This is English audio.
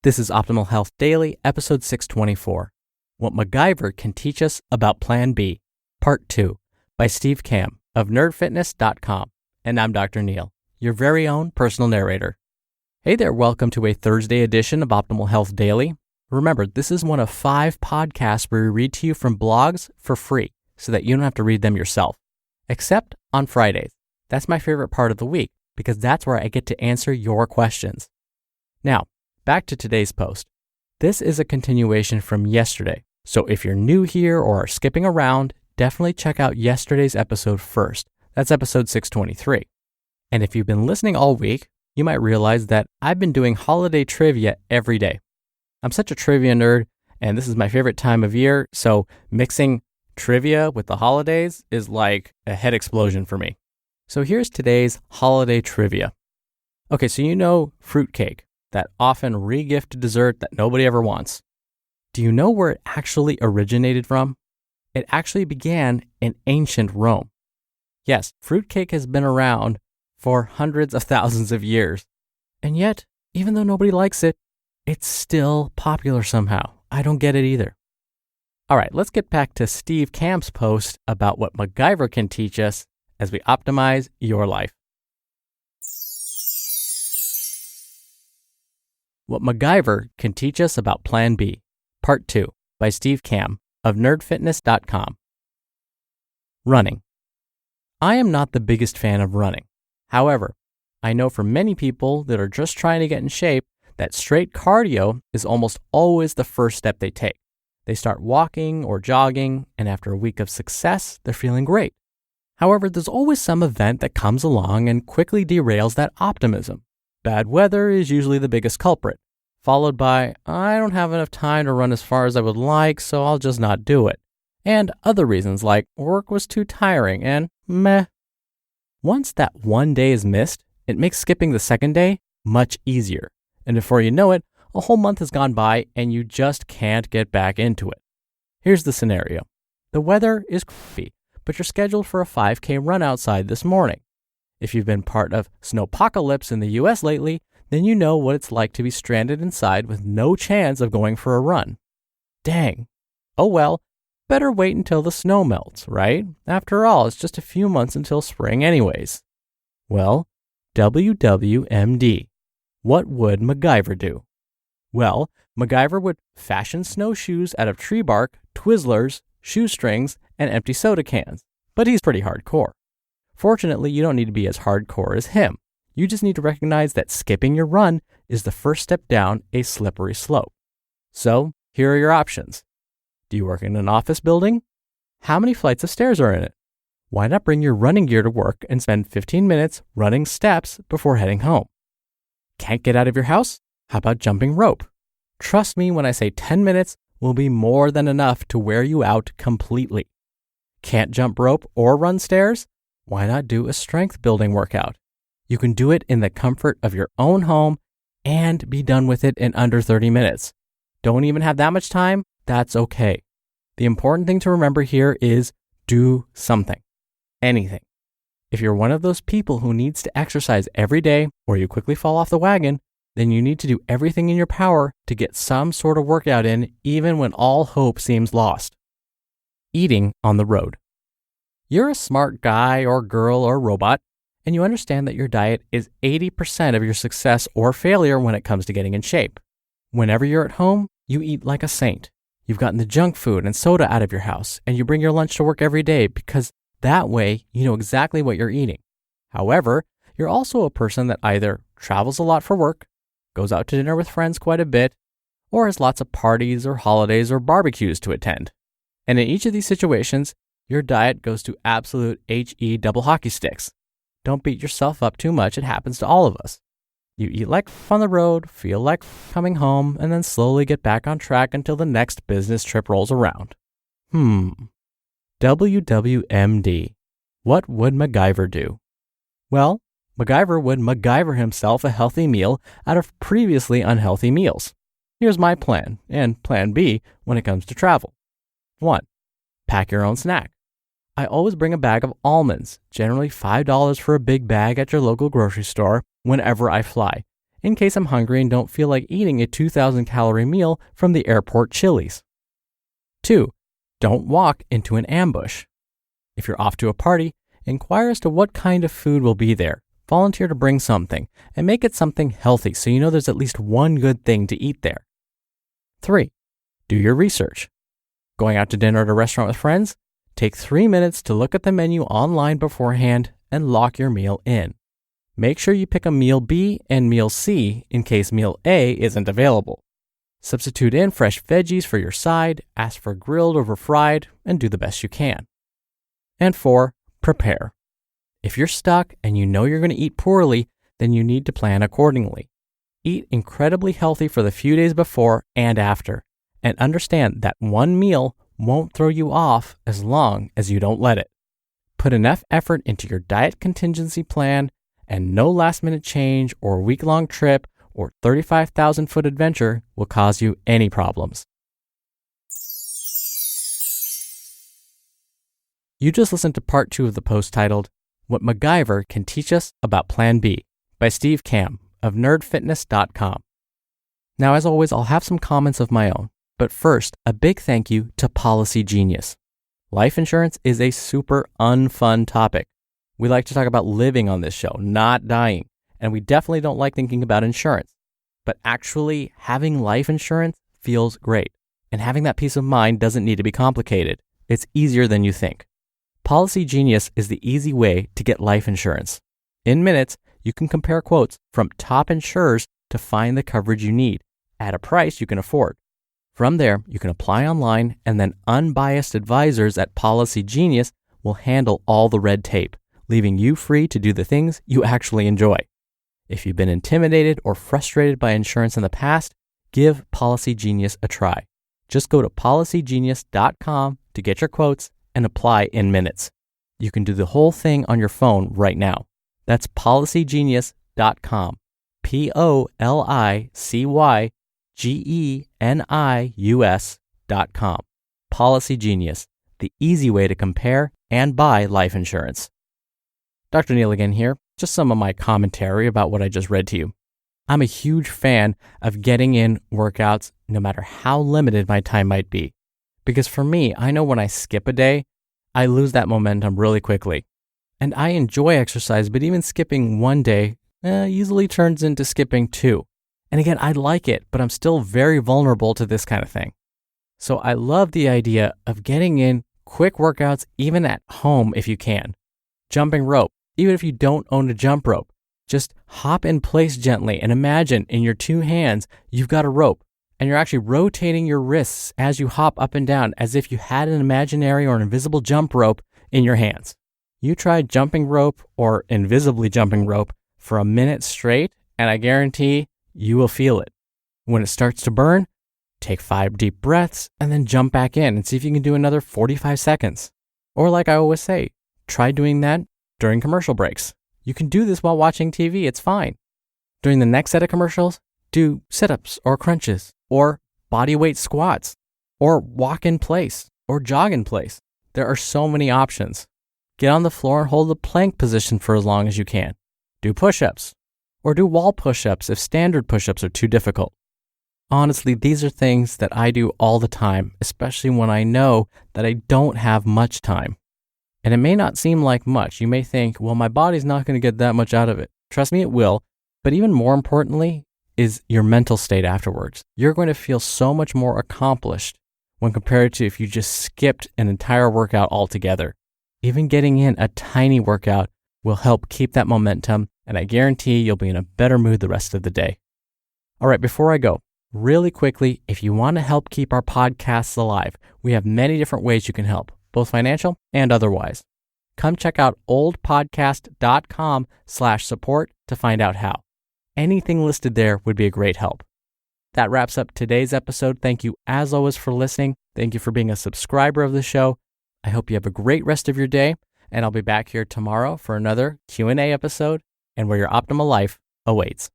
This is Optimal Health Daily, episode 624. What MacGyver Can Teach Us About Plan B, Part 2, by Steve Kamb of nerdfitness.com. And I'm Dr. Neil, your very own personal narrator. Hey there, welcome to a Thursday edition of Optimal Health Daily. Remember, this is one of 5 podcasts where we read to you from blogs for free so that you don't have to read them yourself. Except on Fridays. That's my favorite part of the week because that's where I get to answer your questions. Now, back to today's post. This is a continuation from yesterday, so if you're new here or are skipping around, definitely check out yesterday's episode first. That's episode 623. And if you've been listening all week, you might realize that I've been doing holiday trivia every day. I'm such a trivia nerd, and this is my favorite time of year, so mixing trivia with the holidays is like a head explosion for me. So here's today's holiday trivia. Okay, so you know fruitcake, that often re-gifted dessert that nobody ever wants. Do you know where it actually originated from? It actually began in ancient Rome. Yes, fruitcake has been around for hundreds of thousands of years. And yet, even though nobody likes it, it's still popular somehow. I don't get it either. All right, let's get back to Steve Kamb's post about what MacGyver can teach us as we optimize your life. What MacGyver Can Teach Us About Plan B, Part 2, by Steve Kamb of nerdfitness.com. Running. I am not the biggest fan of running. However, I know for many people that are just trying to get in shape that straight cardio is almost always the first step they take. They start walking or jogging, and after a week of success, they're feeling great. However, there's always some event that comes along and quickly derails that optimism. Bad weather is usually the biggest culprit, followed by, I don't have enough time to run as far as I would like, so I'll just not do it. And other reasons like work was too tiring and meh. Once that one day is missed, it makes skipping the second day much easier. And before you know it, a whole month has gone by and you just can't get back into it. Here's the scenario. The weather is crappy, but you're scheduled for a 5K run outside this morning. If you've been part of snowpocalypse in the US lately, then you know what it's like to be stranded inside with no chance of going for a run. Dang. Oh well, better wait until the snow melts, right? After all, it's just a few months until spring anyways. Well, WWMD. What would MacGyver do? Well, MacGyver would fashion snowshoes out of tree bark, Twizzlers, shoestrings, and empty soda cans. But he's pretty hardcore. Fortunately, you don't need to be as hardcore as him. You just need to recognize that skipping your run is the first step down a slippery slope. So, here are your options. Do you work in an office building? How many flights of stairs are in it? Why not bring your running gear to work and spend 15 minutes running steps before heading home? Can't get out of your house? How about jumping rope? Trust me when I say 10 minutes will be more than enough to wear you out completely. Can't jump rope or run stairs? Why not do a strength building workout? You can do it in the comfort of your own home and be done with it in under 30 minutes. Don't even have that much time? That's okay. The important thing to remember here is do something. Anything. If you're one of those people who needs to exercise every day or you quickly fall off the wagon, then you need to do everything in your power to get some sort of workout in even when all hope seems lost. Eating on the road. You're a smart guy or girl or robot, and you understand that your diet is 80% of your success or failure when it comes to getting in shape. Whenever you're at home, you eat like a saint. You've gotten the junk food and soda out of your house, and you bring your lunch to work every day because that way you know exactly what you're eating. However, you're also a person that either travels a lot for work, goes out to dinner with friends quite a bit, or has lots of parties or holidays or barbecues to attend. And in each of these situations, your diet goes to absolute HE double hockey sticks. Don't beat yourself up too much. It happens to all of us. You eat like on the road, feel like coming home, and then slowly get back on track until the next business trip rolls around. WWMD. What would MacGyver do? Well, MacGyver would MacGyver himself a healthy meal out of previously unhealthy meals. Here's my plan, and plan B when it comes to travel. 1. Pack your own snack. I always bring a bag of almonds, generally $5 for a big bag at your local grocery store whenever I fly. in case I'm hungry and don't feel like eating a 2,000 calorie meal from the airport Chili's. 2. Don't walk into an ambush. If you're off to a party, inquire as to what kind of food will be there. Volunteer to bring something, and make it something healthy so you know there's at least one good thing to eat there. 3. Do your research. Going out to dinner at a restaurant with friends? Take 3 minutes to look at the menu online beforehand and lock your meal in. Make sure you pick a meal B and meal C in case meal A isn't available. Substitute in fresh veggies for your side, ask for grilled over fried, and do the best you can. And 4. Prepare. If you're stuck and you know you're going to eat poorly, then you need to plan accordingly. Eat incredibly healthy for the few days before and after, and understand that one meal won't throw you off as long as you don't let it. Put enough effort into your diet contingency plan, and no last-minute change or week-long trip or 35,000-foot adventure will cause you any problems. You just listened to part 2 of the post titled, What MacGyver Can Teach Us About Plan B by Steve Kamb of nerdfitness.com. Now, as always, I'll have some comments of my own, but first, a big thank you to Policygenius. Life insurance is a super unfun topic. We like to talk about living on this show, not dying, and we definitely don't like thinking about insurance. But actually, having life insurance feels great, and having that peace of mind doesn't need to be complicated. It's easier than you think. Policygenius is the easy way to get life insurance. In minutes, you can compare quotes from top insurers to find the coverage you need at a price you can afford. From there, you can apply online, and then unbiased advisors at Policygenius will handle all the red tape, leaving you free to do the things you actually enjoy. If you've been intimidated or frustrated by insurance in the past, give Policygenius a try. Just go to policygenius.com to get your quotes and apply in minutes. You can do the whole thing on your phone right now. That's policygenius.com. policygenius.com. Policygenius, the easy way to compare and buy life insurance. Dr. Neil again here, just some of my commentary about what I just read to you. I'm a huge fan of getting in workouts no matter how limited my time might be. Because for me, I know when I skip a day, I lose that momentum really quickly. And I enjoy exercise, but even skipping one day easily turns into skipping 2. And again, I like it, but I'm still very vulnerable to this kind of thing. So I love the idea of getting in quick workouts even at home if you can. Jumping rope, even if you don't own a jump rope. Just hop in place gently and imagine in your 2 hands you've got a rope and you're actually rotating your wrists as you hop up and down as if you had an imaginary or an invisible jump rope in your hands. You try jumping rope or invisibly jumping rope for a minute straight and I guarantee you will feel it. When it starts to burn, take 5 deep breaths and then jump back in and see if you can do another 45 seconds. Or like I always say, try doing that during commercial breaks. You can do this while watching TV, it's fine. During the next set of commercials, do sit-ups or crunches or bodyweight squats or walk in place or jog in place. There are so many options. Get on the floor and hold the plank position for as long as you can. Do push-ups or do wall push-ups if standard push-ups are too difficult. Honestly, these are things that I do all the time, especially when I know that I don't have much time. And it may not seem like much. You may think, well, my body's not going to get that much out of it. Trust me, it will. But even more importantly is your mental state afterwards. You're going to feel so much more accomplished when compared to if you just skipped an entire workout altogether. Even getting in a tiny workout will help keep that momentum, and I guarantee you'll be in a better mood the rest of the day. All right, before I go, really quickly, if you want to help keep our podcasts alive, we have many different ways you can help, both financial and otherwise. Come check out oldpodcast.com/support to find out how. Anything listed there would be a great help. That wraps up today's episode. Thank you as always for listening. Thank you for being a subscriber of the show. I hope you have a great rest of your day, and I'll be back here tomorrow for another Q&A episode and where your optimal life awaits.